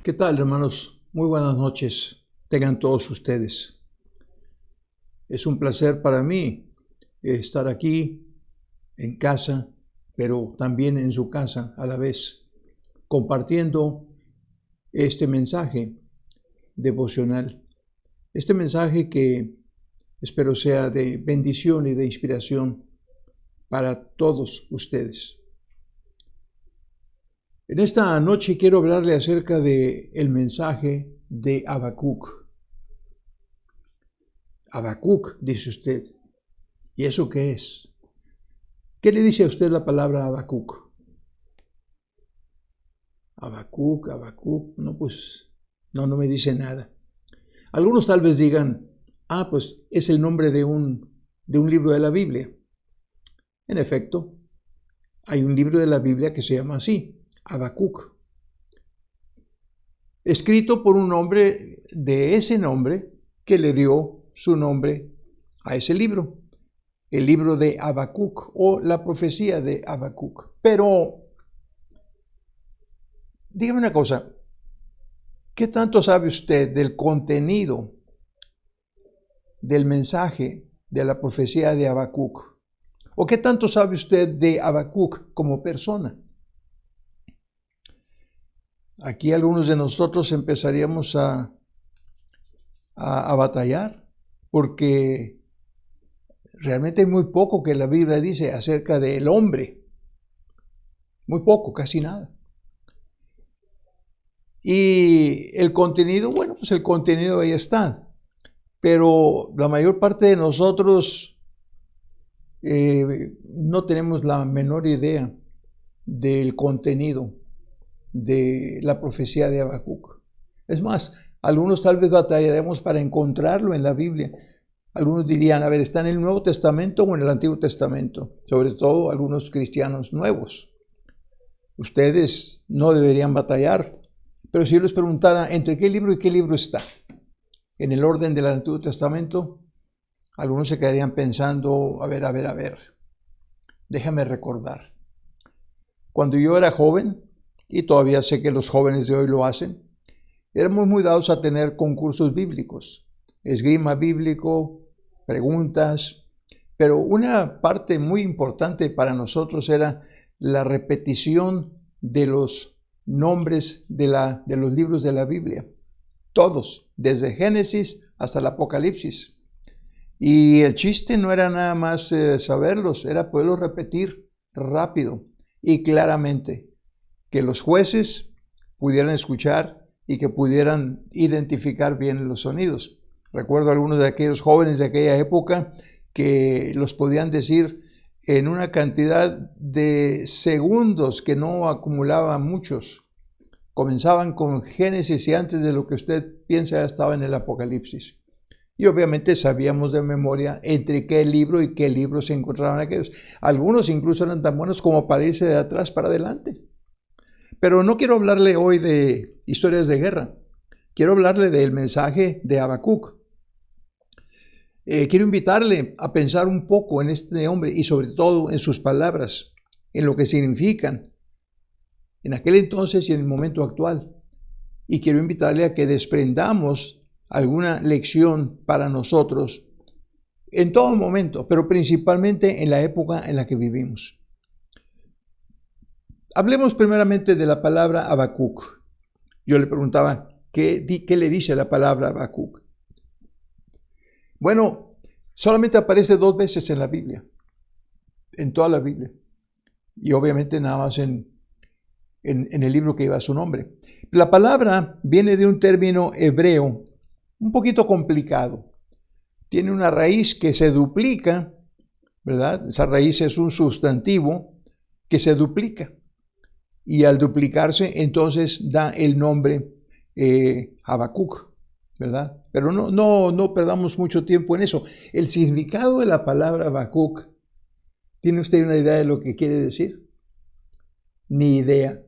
¿Qué tal, hermanos? Muy buenas noches. Tengan todos ustedes. Es un placer para mí estar aquí en casa, pero también en su casa a la vez, compartiendo este mensaje devocional. Este mensaje que espero sea de bendición y de inspiración para todos ustedes. En esta noche quiero hablarle acerca del mensaje de Habacuc. Habacuc, dice usted. ¿Y eso qué es? ¿Qué le dice a usted la palabra Habacuc? Habacuc, no, pues no me dice nada. Algunos tal vez digan, pues es el nombre de un libro de la Biblia. En efecto, hay un libro de la Biblia que se llama así, Habacuc, escrito por un hombre de ese nombre que le dio su nombre a ese libro, el libro de Habacuc o la profecía de Habacuc. Pero, dígame una cosa, ¿qué tanto sabe usted del contenido del mensaje de la profecía de Habacuc? ¿O qué tanto sabe usted de Habacuc como persona? Aquí algunos de nosotros empezaríamos a batallar, porque realmente hay muy poco que la Biblia dice acerca del hombre. Muy poco, casi nada. Y el contenido, bueno, pues el contenido ahí está. Pero la mayor parte de nosotros no tenemos la menor idea del contenido de la profecía de Habacuc. Es más, algunos tal vez batallaremos para encontrarlo en la Biblia. Algunos dirían, a ver, ¿está en el Nuevo Testamento o en el Antiguo Testamento? Sobre todo algunos cristianos nuevos. Ustedes no deberían batallar, pero si yo les preguntara, ¿entre qué libro y qué libro está? En el orden del Antiguo Testamento, algunos se quedarían pensando, a ver, déjame recordar. Cuando yo era joven, y todavía sé que los jóvenes de hoy lo hacen, éramos muy dados a tener concursos bíblicos, esgrima bíblico, preguntas, pero una parte muy importante para nosotros era la repetición de los nombres de los libros de la Biblia, todos, desde Génesis hasta el Apocalipsis. Y el chiste no era nada más saberlos, era poderlos repetir rápido y claramente, que los jueces pudieran escuchar y que pudieran identificar bien los sonidos. Recuerdo algunos de aquellos jóvenes de aquella época que los podían decir en una cantidad de segundos que no acumulaban muchos. Comenzaban con Génesis y antes de lo que usted piensa ya estaba en el Apocalipsis. Y obviamente sabíamos de memoria entre qué libro y qué libro se encontraban aquellos. Algunos incluso eran tan buenos como para irse de atrás para adelante. Pero no quiero hablarle hoy de historias de guerra. Quiero hablarle del mensaje de Habacuc. Quiero invitarle a pensar un poco en este hombre y sobre todo en sus palabras, en lo que significan en aquel entonces y en el momento actual. Y quiero invitarle a que desprendamos alguna lección para nosotros en todo momento, pero principalmente en la época en la que vivimos. Hablemos primeramente de la palabra Habacuc. Yo le preguntaba, ¿qué le dice la palabra Habacuc? Bueno, solamente aparece 2 veces en la Biblia, en toda la Biblia. Y obviamente nada más en el libro que lleva su nombre. La palabra viene de un término hebreo un poquito complicado. Tiene una raíz que se duplica, ¿verdad? Esa raíz es un sustantivo que se duplica. Y al duplicarse, entonces da el nombre Habacuc, ¿verdad? Pero no perdamos mucho tiempo en eso. El significado de la palabra Habacuc, ¿tiene usted una idea de lo que quiere decir? Ni idea.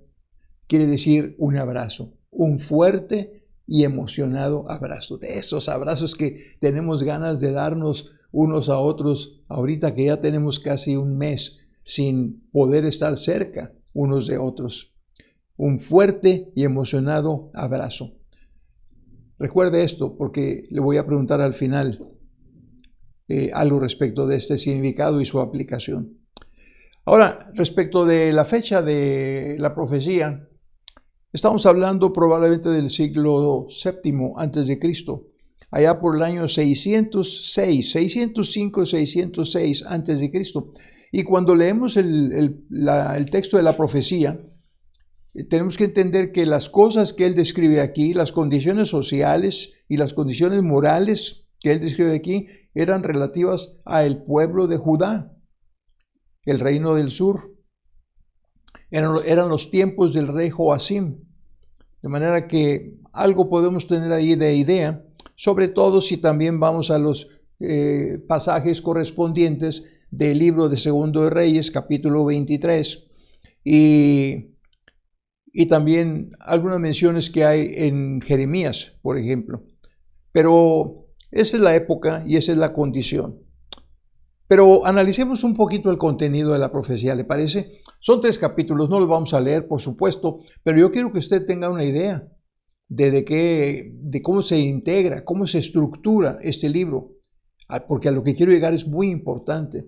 Quiere decir un abrazo, un fuerte y emocionado abrazo. De esos abrazos que tenemos ganas de darnos unos a otros, ahorita que ya tenemos casi un mes sin poder estar cerca unos de otros. un fuerte y emocionado abrazo. Recuerde esto porque le voy a preguntar al final algo respecto de este significado y su aplicación. Ahora, respecto de la fecha de la profecía, estamos hablando probablemente del siglo VII antes de Cristo, allá por el año 605-606 antes de Cristo. Y cuando leemos el texto de la profecía, tenemos que entender que las cosas que él describe aquí, las condiciones sociales y las condiciones morales que él describe aquí, eran relativas al pueblo de Judá, el reino del sur. Eran los tiempos del rey Joacim. De manera que algo podemos tener ahí de idea, sobre todo si también vamos a los pasajes correspondientes del libro de Segundo de Reyes, capítulo 23, y también algunas menciones que hay en Jeremías, por ejemplo. Pero esa es la época y esa es la condición. Pero analicemos un poquito el contenido de la profecía, ¿le parece? Son 3 capítulos, no los vamos a leer, por supuesto, pero yo quiero que usted tenga una idea de cómo se integra, cómo se estructura este libro, porque a lo que quiero llegar es muy importante.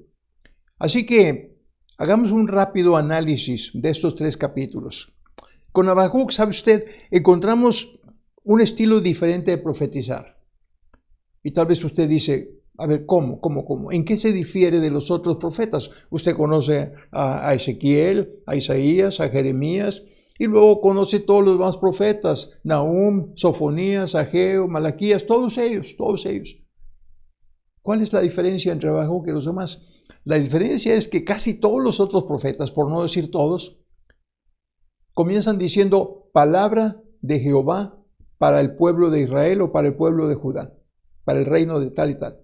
Así que hagamos un rápido análisis de estos 3 capítulos. Con Habacuc, ¿sabe usted? Encontramos un estilo diferente de profetizar. Y tal vez usted dice, a ver, ¿cómo? ¿En qué se difiere de los otros profetas? Usted conoce a Ezequiel, a Isaías, a Jeremías, y luego conoce todos los demás profetas, Nahum, Sofonías, Ageo, Malaquías, todos ellos. ¿Cuál es la diferencia entre Habacuc y los demás? La diferencia es que casi todos los otros profetas, por no decir todos, comienzan diciendo palabra de Jehová para el pueblo de Israel o para el pueblo de Judá, para el reino de tal y tal.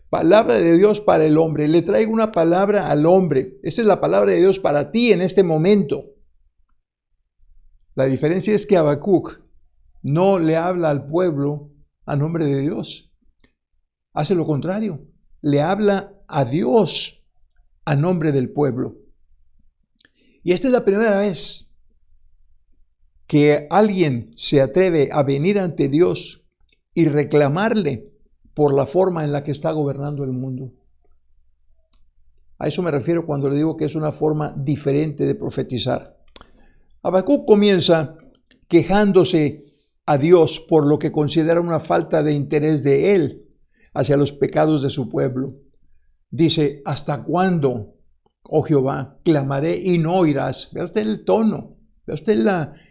Palabra de Dios para el hombre. Le traigo una palabra al hombre. Esta es la palabra de Dios para ti en este momento. La diferencia es que Habacuc no le habla al pueblo a nombre de Dios. Hace lo contrario. Le habla a Dios a nombre del pueblo. Y esta es la primera vez que alguien se atreve a venir ante Dios y reclamarle por la forma en la que está gobernando el mundo. A eso me refiero cuando le digo que es una forma diferente de profetizar. Habacuc comienza quejándose a Dios por lo que considera una falta de interés de él hacia los pecados de su pueblo. Dice, ¿hasta cuándo, oh Jehová, clamaré y no oirás? Vea usted el tono, vea usted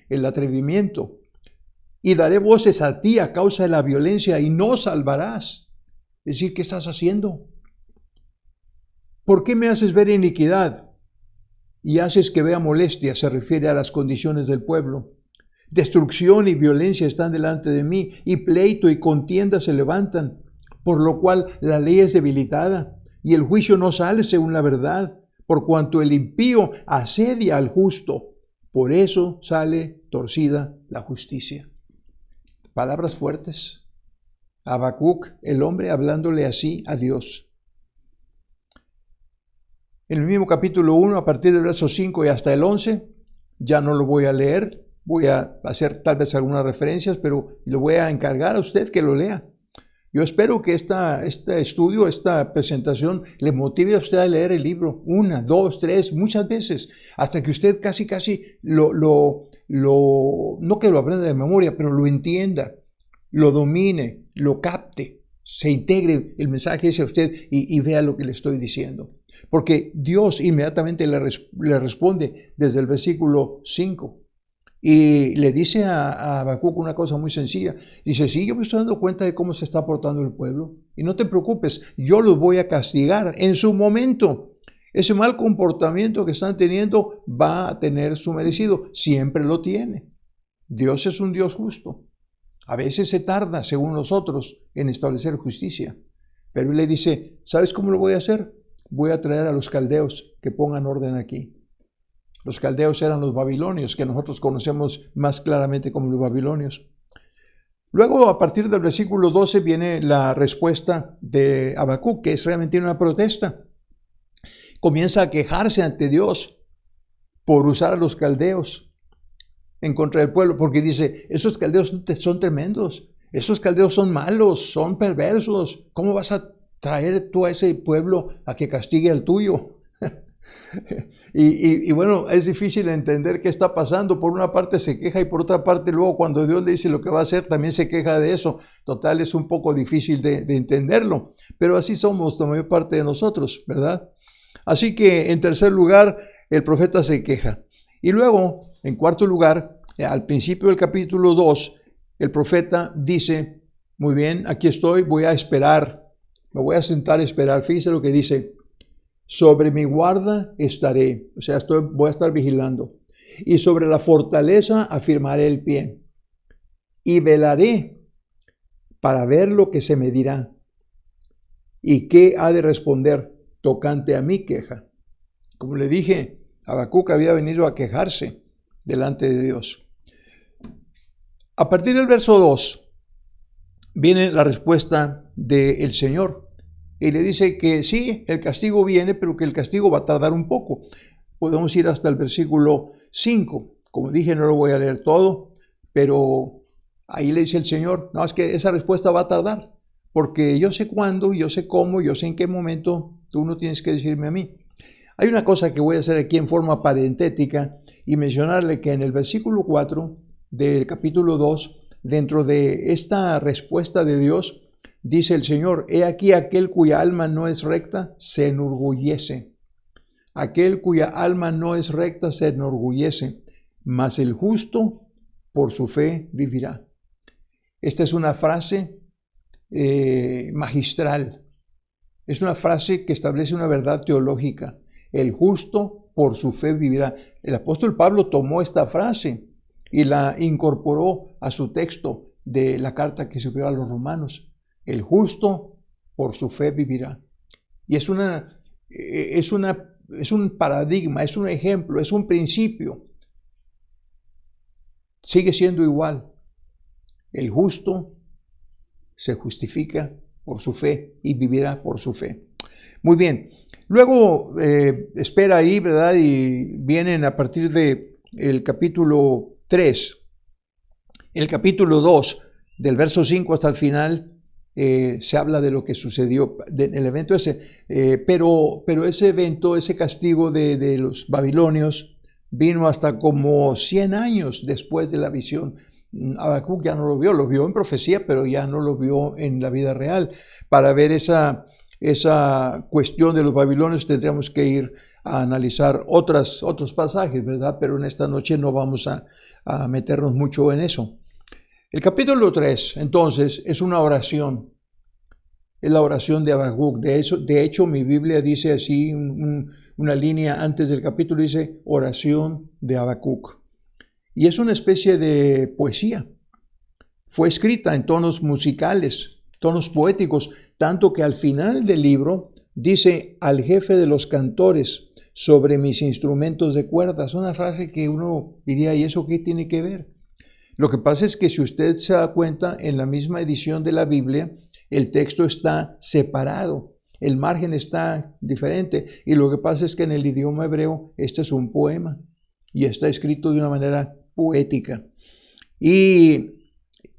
el atrevimiento. Y daré voces a ti a causa de la violencia y no salvarás. Es decir, ¿qué estás haciendo? ¿Por qué me haces ver iniquidad y haces que vea molestia? Se refiere a las condiciones del pueblo. Destrucción y violencia están delante de mí, y pleito y contienda se levantan, por lo cual la ley es debilitada, y el juicio no sale según la verdad, por cuanto el impío asedia al justo. Por eso sale torcida la justicia. Palabras fuertes. Habacuc, el hombre, hablándole así a Dios. En el mismo capítulo 1, a partir del verso 5 y hasta el 11, ya no lo voy a leer, voy a hacer tal vez algunas referencias, pero lo voy a encargar a usted que lo lea. Yo espero que este estudio, esta presentación, le motive a usted a leer el libro 1, 2, 3, muchas veces, hasta que usted casi no que lo aprenda de memoria, pero lo entienda, lo domine, lo capte, se integre el mensaje ese a usted y vea lo que le estoy diciendo. Porque Dios inmediatamente le responde desde el versículo 5. Y le dice a Habacuc una cosa muy sencilla. Dice, sí, yo me estoy dando cuenta de cómo se está portando el pueblo. Y no te preocupes, yo los voy a castigar en su momento. Ese mal comportamiento que están teniendo va a tener su merecido. Siempre lo tiene. Dios es un Dios justo. A veces se tarda, según nosotros, en establecer justicia. Pero él le dice, ¿sabes cómo lo voy a hacer? Voy a traer a los caldeos que pongan orden aquí. Los caldeos eran los babilonios, que nosotros conocemos más claramente como los babilonios. Luego, a partir del versículo 12, viene la respuesta de Habacuc, que es realmente una protesta. Comienza a quejarse ante Dios por usar a los caldeos. en contra del pueblo, porque dice, esos caldeos son tremendos, esos caldeos son malos, son perversos. ¿Cómo vas a traer tú a ese pueblo a que castigue al tuyo? Y bueno, es difícil entender qué está pasando. Por una parte se queja y por otra parte luego cuando Dios le dice lo que va a hacer también se queja de eso. Total, es un poco difícil de entenderlo, pero así somos la mayor parte de nosotros, ¿verdad? Así que en tercer lugar, el profeta se queja. Y luego, en cuarto lugar, al principio del capítulo 2, el profeta dice, muy bien, aquí estoy, voy a esperar, me voy a sentar a esperar. Fíjese lo que dice. Sobre mi guarda estaré, o sea, voy a estar vigilando. Y sobre la fortaleza afirmaré el pie. Y velaré para ver lo que se me dirá. Y qué ha de responder tocante a mi queja. Como le dije, Habacuc había venido a quejarse delante de Dios. A partir del verso 2 viene la respuesta del Señor. Y le dice que sí, el castigo viene, pero que el castigo va a tardar un poco. Podemos ir hasta el versículo 5. Como dije, no lo voy a leer todo, pero ahí le dice el Señor, no, es que esa respuesta va a tardar, porque yo sé cuándo, yo sé cómo, yo sé en qué momento, tú no tienes que decirme a mí. Hay una cosa que voy a hacer aquí en forma parentética y mencionarle que en el versículo 4 del capítulo 2, dentro de esta respuesta de Dios, dice el Señor, he aquí aquel cuya alma no es recta, se enorgullece. Aquel cuya alma no es recta se enorgullece, mas el justo por su fe vivirá. Esta es una frase magistral. Es una frase que establece una verdad teológica. El justo por su fe vivirá. El apóstol Pablo tomó esta frase y la incorporó a su texto de la carta que escribió a los romanos. El justo por su fe vivirá. Y es un paradigma, es un ejemplo, es un principio. Sigue siendo igual. El justo se justifica por su fe y vivirá por su fe. Muy bien. Luego espera ahí, ¿verdad? Y vienen a partir del capítulo 3, el capítulo 2, del verso 5 hasta el final, se habla de lo que sucedió, del evento ese, pero ese evento, ese castigo de los babilonios vino hasta como 100 años después de la visión. Habacuc ya no lo vio en profecía, pero ya no lo vio en la vida real. Para ver esa cuestión de los babilonios tendríamos que ir a analizar otros pasajes, ¿verdad? Pero en esta noche no vamos a meternos mucho en eso. El capítulo 3, entonces, es una oración. Es la oración de Habacuc. De hecho, mi Biblia dice así, una línea antes del capítulo dice oración de Habacuc. Y es una especie de poesía. Fue escrita en tonos musicales, tonos poéticos, tanto que al final del libro dice al jefe de los cantores sobre mis instrumentos de cuerdas. Una frase que uno diría, ¿y eso qué tiene que ver? Lo que pasa es que si usted se da cuenta, en la misma edición de la Biblia, el texto está separado, el margen está diferente. Y lo que pasa es que en el idioma hebreo, este es un poema y está escrito de una manera poética. Y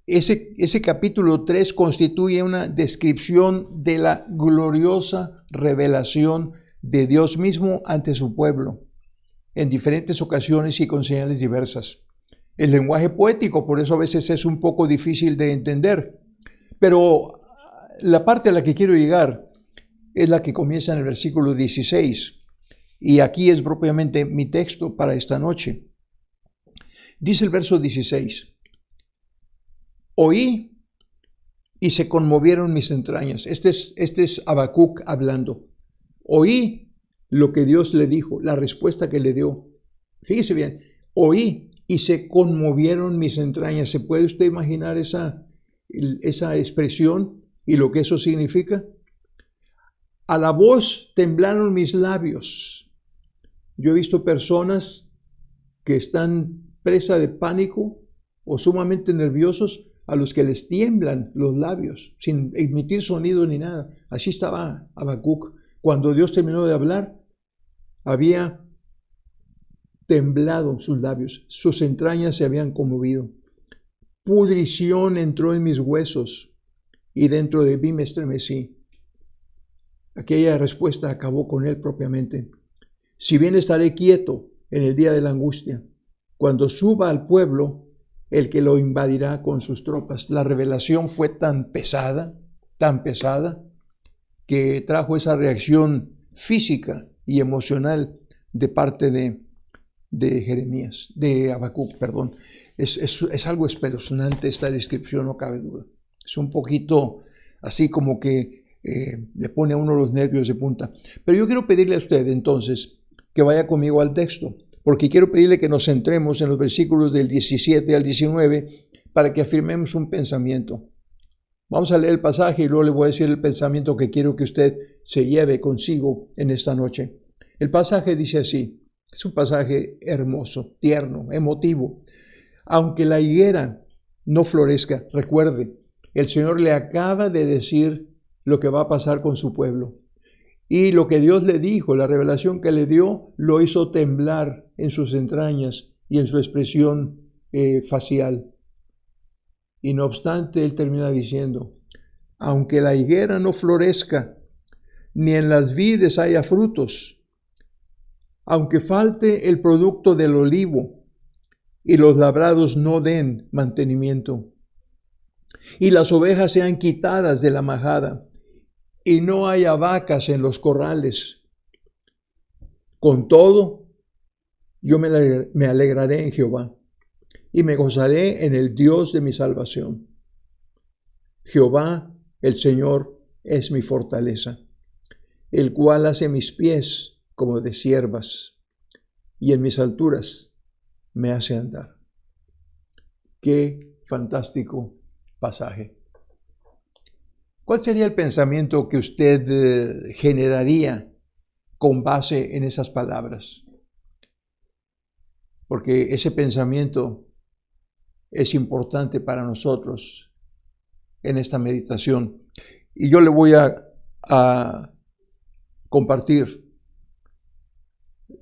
ese capítulo 3 constituye una descripción de la gloriosa revelación de Dios mismo ante su pueblo, en diferentes ocasiones y con señales diversas. El lenguaje poético, por eso a veces es un poco difícil de entender. Pero la parte a la que quiero llegar es la que comienza en el versículo 16. Y aquí es propiamente mi texto para esta noche. Dice el verso 16. Oí y se conmovieron mis entrañas. Este es Habacuc hablando. Oí lo que Dios le dijo, la respuesta que le dio. Fíjese bien, oí y se conmovieron mis entrañas. ¿Se puede usted imaginar esa expresión y lo que eso significa? A la voz temblaron mis labios. Yo he visto personas que están presa de pánico o sumamente nerviosos, a los que les tiemblan los labios sin emitir sonido ni nada. Así estaba Habacuc. Cuando Dios terminó de hablar, había temblado sus labios, sus entrañas se habían conmovido. Pudrición entró en mis huesos y dentro de mí me estremecí. Aquella respuesta acabó con él propiamente. Si bien estaré quieto en el día de la angustia, cuando suba al pueblo, el que lo invadirá con sus tropas. La revelación fue tan pesada, que trajo esa reacción física y emocional de parte de Jeremías, de Habacuc, perdón. Es algo espeluznante esta descripción, no cabe duda. Es un poquito así como que le pone a uno los nervios de punta. Pero yo quiero pedirle a usted entonces que vaya conmigo al texto, porque quiero pedirle que nos centremos en los versículos del 17 al 19 para que afirmemos un pensamiento. Vamos a leer el pasaje y luego le voy a decir el pensamiento que quiero que usted se lleve consigo en esta noche. El pasaje dice así, es un pasaje hermoso, tierno, emotivo. Aunque la higuera no florezca, recuerde, el Señor le acaba de decir lo que va a pasar con su pueblo. Y lo que Dios le dijo, la revelación que le dio, lo hizo temblar en sus entrañas y en su expresión facial. Y no obstante, él termina diciendo, aunque la higuera no florezca, ni en las vides haya frutos, aunque falte el producto del olivo y los labrados no den mantenimiento, y las ovejas sean quitadas de la majada, y no haya vacas en los corrales. Con todo, yo me alegraré en Jehová y me gozaré en el Dios de mi salvación. Jehová, el Señor, es mi fortaleza, el cual hace mis pies como de ciervas y en mis alturas me hace andar. Qué fantástico pasaje. ¿Cuál sería el pensamiento que usted generaría con base en esas palabras? Porque ese pensamiento es importante para nosotros en esta meditación. Y yo le voy a compartir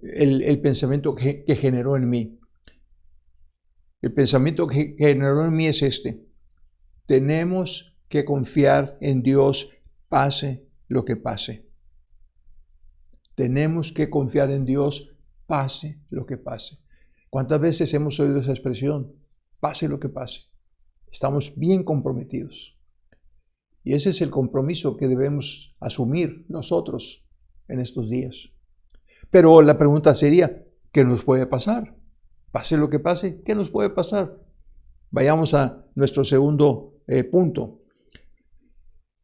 el pensamiento que generó en mí. El pensamiento que generó en mí es este. Tenemos que confiar en Dios, pase lo que pase. Tenemos que confiar en Dios, pase lo que pase. ¿Cuántas veces hemos oído esa expresión? Pase lo que pase. Estamos bien comprometidos. Y ese es el compromiso que debemos asumir nosotros en estos días. Pero la pregunta sería, ¿qué nos puede pasar? Pase lo que pase, ¿qué nos puede pasar? Vayamos a nuestro segundo punto.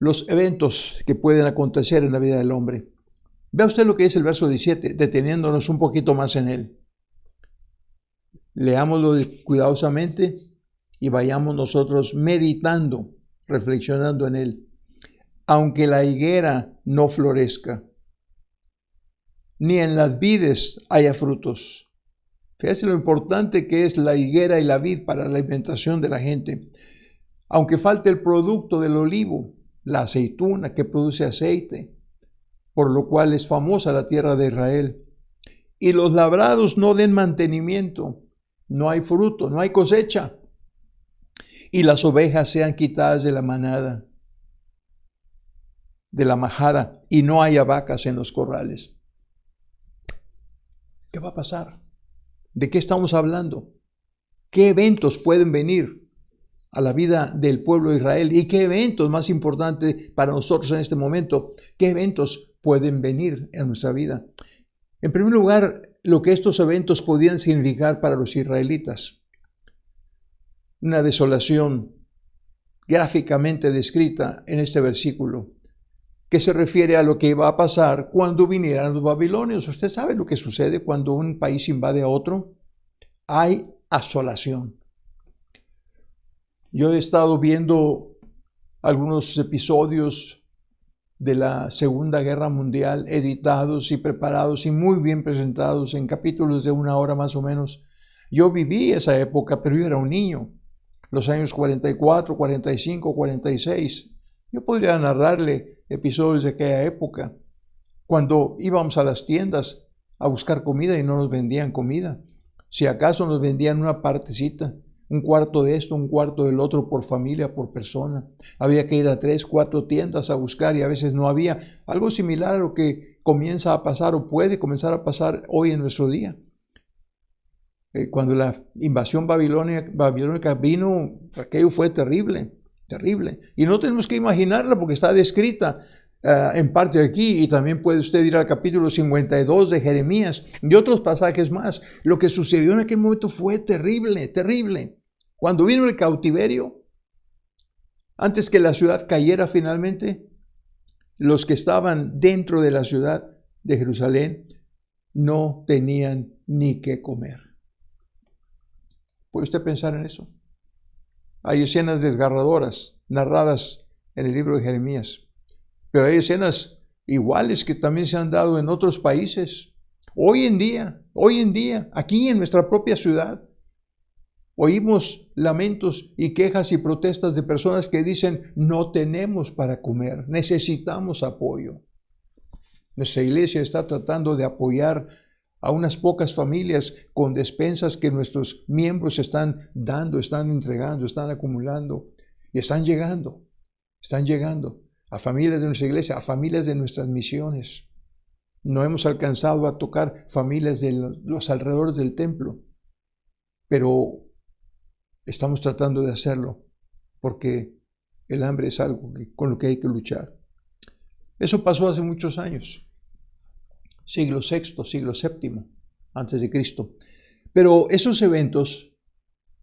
Los eventos que pueden acontecer en la vida del hombre. Vea usted lo que dice el verso 17, deteniéndonos un poquito más en él. Leámoslo cuidadosamente y vayamos nosotros meditando, reflexionando en él. Aunque la higuera no florezca, ni en las vides haya frutos. Fíjese lo importante que es la higuera y la vid para la alimentación de la gente. Aunque falte el producto del olivo, la aceituna que produce aceite, por lo cual es famosa la tierra de Israel. Y los labrados no den mantenimiento, no hay fruto, no hay cosecha. Y las ovejas sean quitadas de la manada, de la majada, y no haya vacas en los corrales. ¿Qué va a pasar? ¿De qué estamos hablando? ¿Qué eventos pueden venir a la vida del pueblo de Israel? ¿Y qué eventos más importantes para nosotros en este momento? ¿Qué eventos pueden venir en nuestra vida? En primer lugar, lo que estos eventos podían significar para los israelitas. Una desolación gráficamente descrita en este versículo, que se refiere a lo que iba a pasar cuando vinieran los babilonios. Usted sabe lo que sucede cuando un país invade a otro. Hay asolación. Yo he estado viendo algunos episodios de la Segunda Guerra Mundial editados y preparados y muy bien presentados en capítulos de 1 hora más o menos. Yo viví esa época, pero yo era un niño, los años 44, 45, 46. Yo podría narrarle episodios de aquella época, cuando íbamos a las tiendas a buscar comida y no nos vendían comida. Si acaso nos vendían una partecita, un cuarto de esto, un cuarto del otro por familia, por persona. Había que ir a 3, 4 tiendas a buscar y a veces no había. Algo similar a lo que comienza a pasar o puede comenzar a pasar hoy en nuestro día. Cuando la invasión babilónica vino, aquello fue terrible, terrible. Y no tenemos que imaginarla porque está descrita en parte aquí, y también puede usted ir al capítulo 52 de Jeremías y otros pasajes más. Lo que sucedió en aquel momento fue terrible, terrible. Cuando vino el cautiverio, antes que la ciudad cayera finalmente, los que estaban dentro de la ciudad de Jerusalén no tenían ni qué comer. ¿Puede usted pensar en eso? Hay escenas desgarradoras narradas en el libro de Jeremías, pero hay escenas iguales que también se han dado en otros países. Hoy en día, aquí en nuestra propia ciudad, oímos lamentos y quejas y protestas de personas que dicen: no tenemos para comer, necesitamos apoyo. Nuestra iglesia está tratando de apoyar a unas pocas familias con despensas que nuestros miembros están dando, están entregando, están acumulando y están llegando a familias de nuestra iglesia, a familias de nuestras misiones. No hemos alcanzado a tocar familias de los alrededores del templo, pero estamos tratando de hacerlo porque el hambre es algo con lo que hay que luchar. Eso pasó hace muchos años. Siglo VI, siglo VII, antes de Cristo. Pero esos eventos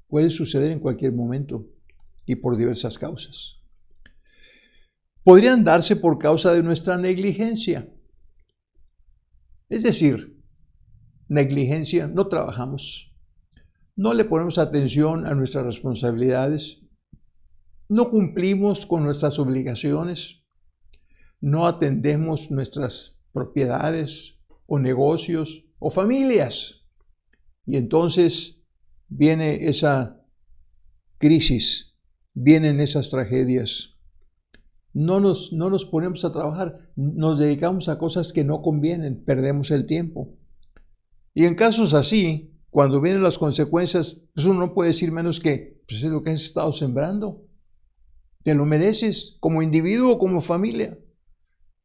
pueden suceder en cualquier momento y por diversas causas. Podrían darse por causa de nuestra negligencia. Es decir, negligencia, no trabajamos, no le ponemos atención a nuestras responsabilidades, no cumplimos con nuestras obligaciones, no atendemos nuestras propiedades o negocios o familias. Y entonces viene esa crisis, vienen esas tragedias. No nos ponemos a trabajar, nos dedicamos a cosas que no convienen, perdemos el tiempo. Y en casos así, cuando vienen las consecuencias, pues uno no puede decir menos que pues es lo que has estado sembrando. Te lo mereces como individuo o como familia.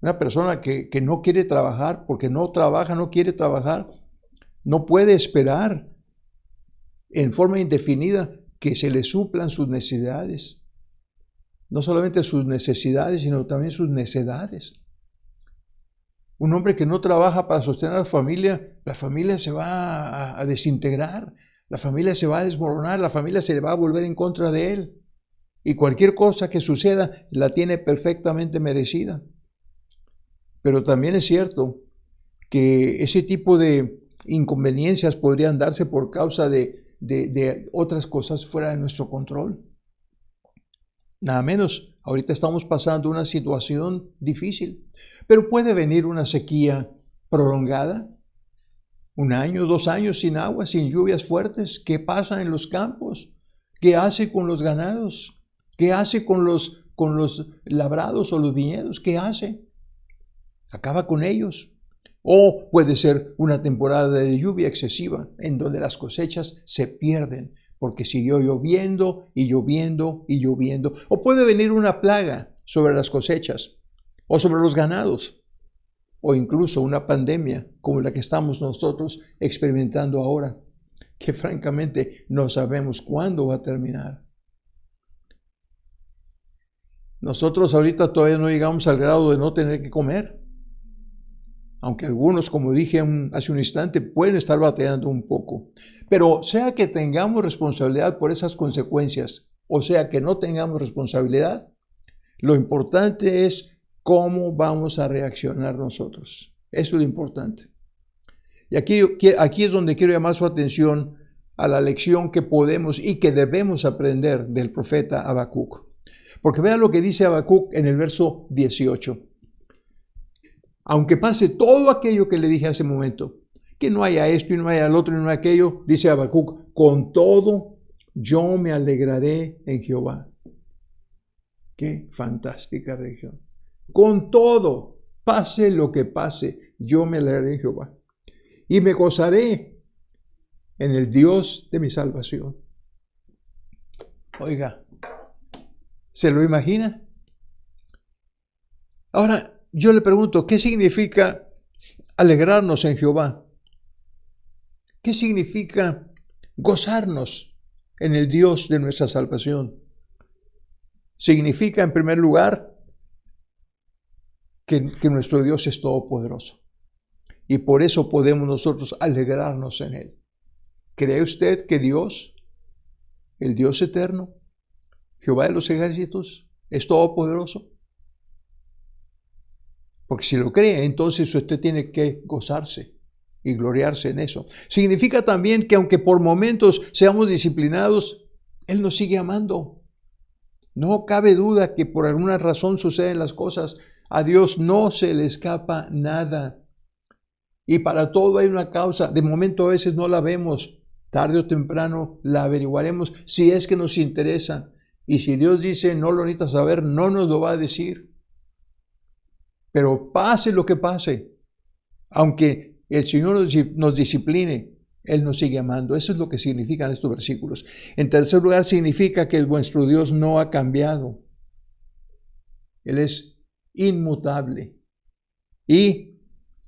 Una persona que no quiere trabajar porque no trabaja, no quiere trabajar, no puede esperar en forma indefinida que se le suplan sus necesidades. No solamente sus necesidades, sino también sus necedades. Un hombre que no trabaja para sostener a la familia se va a desintegrar, la familia se va a desmoronar, la familia se va a volver en contra de él. Y cualquier cosa que suceda la tiene perfectamente merecida. Pero también es cierto que ese tipo de inconveniencias podrían darse por causa de otras cosas fuera de nuestro control. Nada menos, ahorita estamos pasando una situación difícil, pero puede venir una sequía prolongada, 1 año, 2 años sin agua, sin lluvias fuertes. ¿Qué pasa en los campos? ¿Qué hace con los ganados? ¿Qué hace con los labrados o los viñedos? ¿Qué hace? Acaba con ellos. O puede ser una temporada de lluvia excesiva en donde las cosechas se pierden porque siguió lloviendo y lloviendo y lloviendo. O puede venir una plaga sobre las cosechas o sobre los ganados, o incluso una pandemia como la que estamos nosotros experimentando ahora, que francamente no sabemos cuándo va a terminar. Nosotros ahorita todavía no llegamos al grado de no tener que comer. Aunque algunos, como dije hace un instante, pueden estar batallando un poco. Pero sea que tengamos responsabilidad por esas consecuencias, o sea que no tengamos responsabilidad, lo importante es cómo vamos a reaccionar nosotros. Eso es lo importante. Y aquí es donde quiero llamar su atención a la lección que podemos y que debemos aprender del profeta Habacuc. Porque vean lo que dice Habacuc en el verso 18. Aunque pase todo aquello que le dije hace un momento, que no haya esto y no haya el otro y no haya aquello, dice Habacuc, con todo yo me alegraré en Jehová. Qué fantástica región. Con todo, pase lo que pase, yo me alegraré en Jehová. Y me gozaré en el Dios de mi salvación. Oiga, ¿se lo imagina? Ahora, yo le pregunto, ¿qué significa alegrarnos en Jehová? ¿Qué significa gozarnos en el Dios de nuestra salvación? Significa, en primer lugar, que nuestro Dios es todopoderoso. Y por eso podemos nosotros alegrarnos en Él. ¿Cree usted que Dios, el Dios eterno, Jehová de los ejércitos, es todopoderoso? Porque si lo cree, entonces usted tiene que gozarse y gloriarse en eso. Significa también que aunque por momentos seamos disciplinados, Él nos sigue amando. No cabe duda que por alguna razón suceden las cosas. A Dios no se le escapa nada. Y para todo hay una causa. De momento a veces no la vemos. Tarde o temprano la averiguaremos si es que nos interesa. Y si Dios dice no lo necesitas saber, no nos lo va a decir. Pero pase lo que pase, aunque el Señor nos discipline, Él nos sigue amando. Eso es lo que significan estos versículos. En tercer lugar, significa que nuestro Dios no ha cambiado. Él es inmutable. Y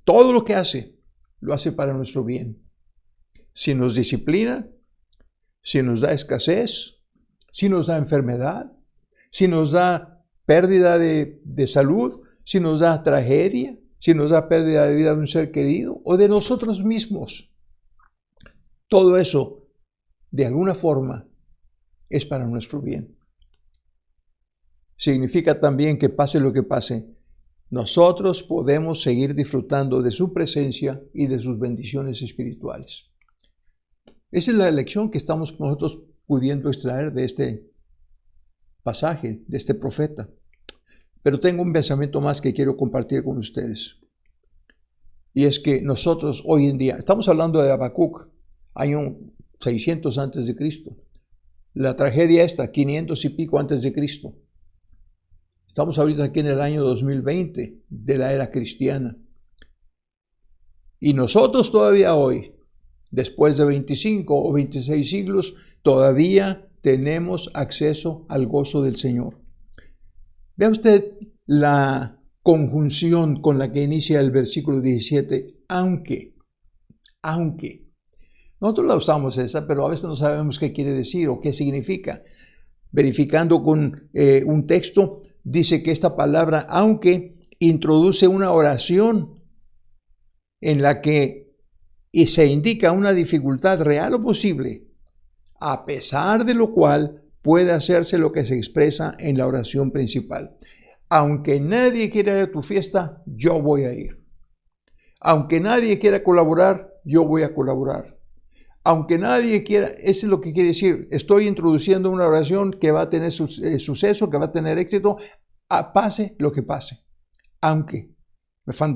todo lo que hace, lo hace para nuestro bien. Si nos disciplina, si nos da escasez, si nos da enfermedad, si nos da pérdida de salud, si nos da tragedia, si nos da pérdida de vida de un ser querido o de nosotros mismos. Todo eso, de alguna forma, es para nuestro bien. Significa también que pase lo que pase, nosotros podemos seguir disfrutando de su presencia y de sus bendiciones espirituales. Esa es la lección que estamos nosotros pudiendo extraer de este pasaje, de este profeta. Pero tengo un pensamiento más que quiero compartir con ustedes. Y es que nosotros hoy en día, estamos hablando de Habacuc, año 600 antes de Cristo. La tragedia esta, 500 y pico antes de Cristo. Estamos ahorita aquí en el año 2020 de la era cristiana. Y nosotros todavía hoy, después de 25 o 26 siglos, todavía tenemos acceso al gozo del Señor. Vea usted la conjunción con la que inicia el versículo 17, aunque. Nosotros la usamos esa, pero a veces no sabemos qué quiere decir o qué significa. Verificando con un texto, dice que esta palabra, aunque, introduce una oración en la que se indica una dificultad real o posible, a pesar de lo cual puede hacerse lo que se expresa en la oración principal. Aunque nadie quiera ir a tu fiesta, yo voy a ir. Aunque nadie quiera colaborar, yo voy a colaborar. Aunque nadie quiera, eso es lo que quiere decir. Estoy introduciendo una oración que va a tener suceso, que va a tener éxito, pase lo que pase. Aunque.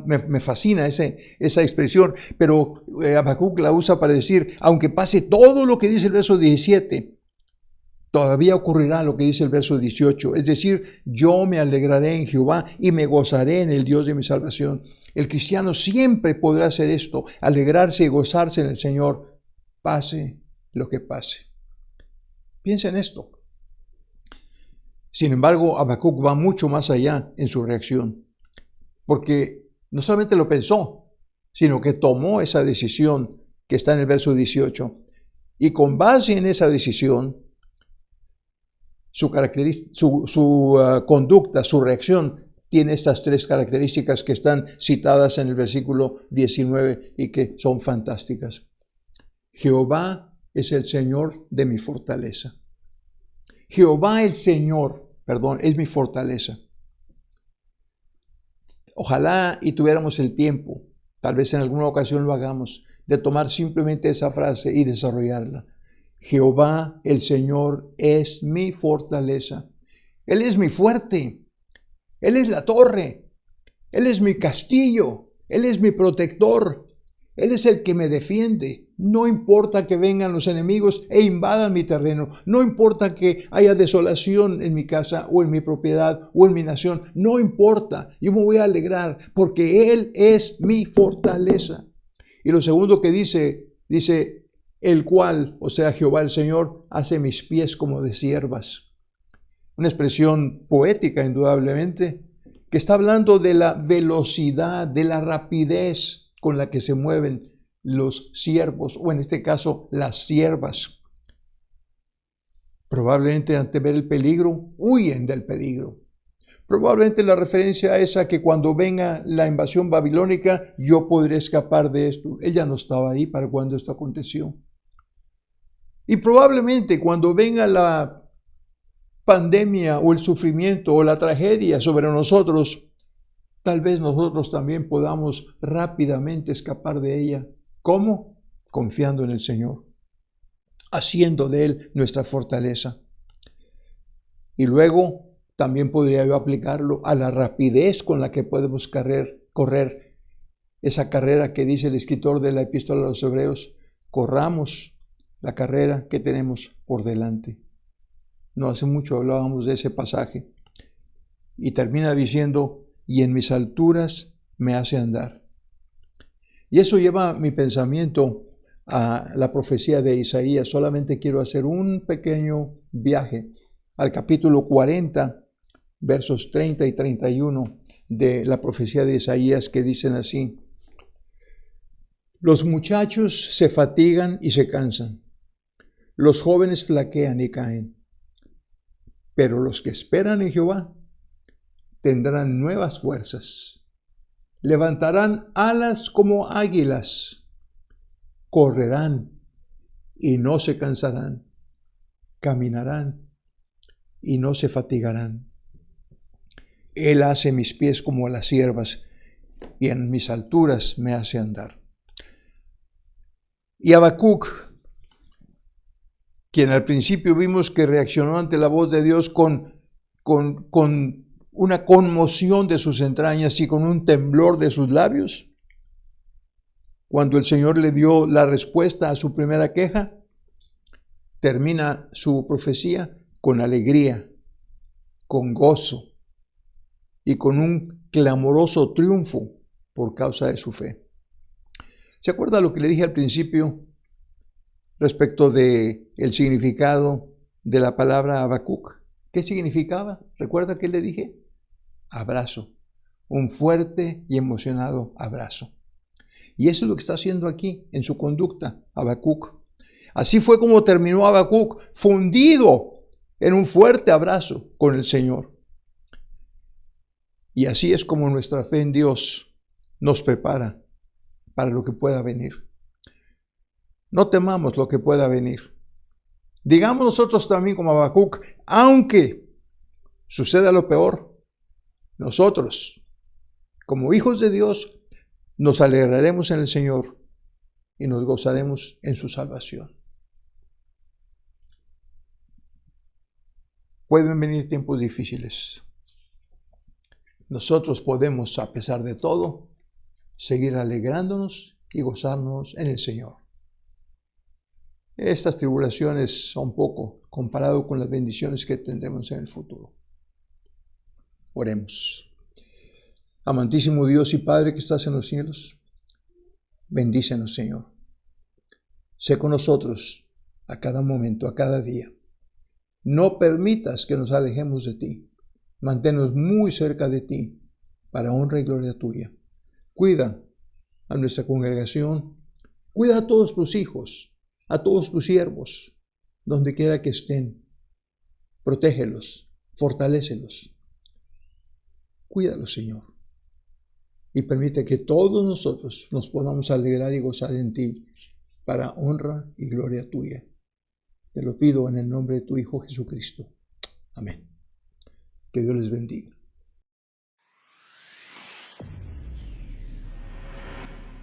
Me fascina esa expresión, pero Habacuc la usa para decir, aunque pase todo lo que dice el verso 17, todavía ocurrirá lo que dice el verso 18, es decir, yo me alegraré en Jehová y me gozaré en el Dios de mi salvación. El cristiano siempre podrá hacer esto, alegrarse y gozarse en el Señor, pase lo que pase. Piensa en esto. Sin embargo, Habacuc va mucho más allá en su reacción, porque no solamente lo pensó, sino que tomó esa decisión que está en el verso 18, y con base en esa decisión, su conducta, su reacción, tiene estas tres características que están citadas en el versículo 19 y que son fantásticas. Jehová es el Señor de mi fortaleza. Jehová el Señor, es mi fortaleza. Ojalá y tuviéramos el tiempo, tal vez en alguna ocasión lo hagamos, de tomar simplemente esa frase y desarrollarla. Jehová el Señor es mi fortaleza. Él es mi fuerte. Él es la torre. Él es mi castillo. Él es mi protector. Él es el que me defiende. No importa que vengan los enemigos e invadan mi terreno. No importa que haya desolación en mi casa o en mi propiedad o en mi nación. No importa. Yo me voy a alegrar porque Él es mi fortaleza. Y lo segundo que dice, el cual, o sea, Jehová el Señor, hace mis pies como de siervas. Una expresión poética, indudablemente, que está hablando de la velocidad, de la rapidez con la que se mueven los siervos, o en este caso, las siervas. Probablemente ante ver el peligro, huyen del peligro. Probablemente la referencia es a que cuando venga la invasión babilónica, yo podré escapar de esto. Él ya no estaba ahí para cuando esto aconteció. Y probablemente cuando venga la pandemia o el sufrimiento o la tragedia sobre nosotros, tal vez nosotros también podamos rápidamente escapar de ella. ¿Cómo? Confiando en el Señor, haciendo de Él nuestra fortaleza. Y luego también podría yo aplicarlo a la rapidez con la que podemos correr esa carrera que dice el escritor de la Epístola a los Hebreos: corramos la carrera que tenemos por delante. No hace mucho hablábamos de ese pasaje. Y termina diciendo: y en mis alturas me hace andar. Y eso lleva mi pensamiento a la profecía de Isaías. Solamente quiero hacer un pequeño viaje al capítulo 40, versos 30 y 31 de la profecía de Isaías, que dicen así: los muchachos se fatigan y se cansan, los jóvenes flaquean y caen, pero los que esperan en Jehová tendrán nuevas fuerzas, levantarán alas como águilas, correrán y no se cansarán, caminarán y no se fatigarán. Él hace mis pies como las ciervas y en mis alturas me hace andar. Y Habacuc, quien al principio vimos que reaccionó ante la voz de Dios con una conmoción de sus entrañas y con un temblor de sus labios, cuando el Señor le dio la respuesta a su primera queja, termina su profecía con alegría, con gozo y con un clamoroso triunfo por causa de su fe. ¿Se acuerda lo que le dije al principio respecto de el significado de la palabra Habacuc? ¿Qué significaba? ¿Recuerda que le dije? Abrazo, un fuerte y emocionado abrazo. Y eso es lo que está haciendo aquí en su conducta Habacuc. Así fue como terminó Habacuc, fundido en un fuerte abrazo con el Señor. Y así es como nuestra fe en Dios nos prepara para lo que pueda venir. No temamos lo que pueda venir. Digamos nosotros también como Habacuc: aunque suceda lo peor, nosotros, como hijos de Dios, nos alegraremos en el Señor y nos gozaremos en su salvación. Pueden venir tiempos difíciles. Nosotros podemos, a pesar de todo, seguir alegrándonos y gozarnos en el Señor. Estas tribulaciones son poco comparado con las bendiciones que tendremos en el futuro. Oremos. Amantísimo Dios y Padre que estás en los cielos, bendícenos, Señor. Sé con nosotros a cada momento, a cada día. No permitas que nos alejemos de ti. Manténnos muy cerca de ti para honra y gloria tuya. Cuida a nuestra congregación. Cuida a todos tus hijos, a todos tus siervos, donde quiera que estén. Protégelos, fortalécelos. Cuídalos, Señor. Y permite que todos nosotros nos podamos alegrar y gozar en ti para honra y gloria tuya. Te lo pido en el nombre de tu Hijo Jesucristo. Amén. Que Dios les bendiga.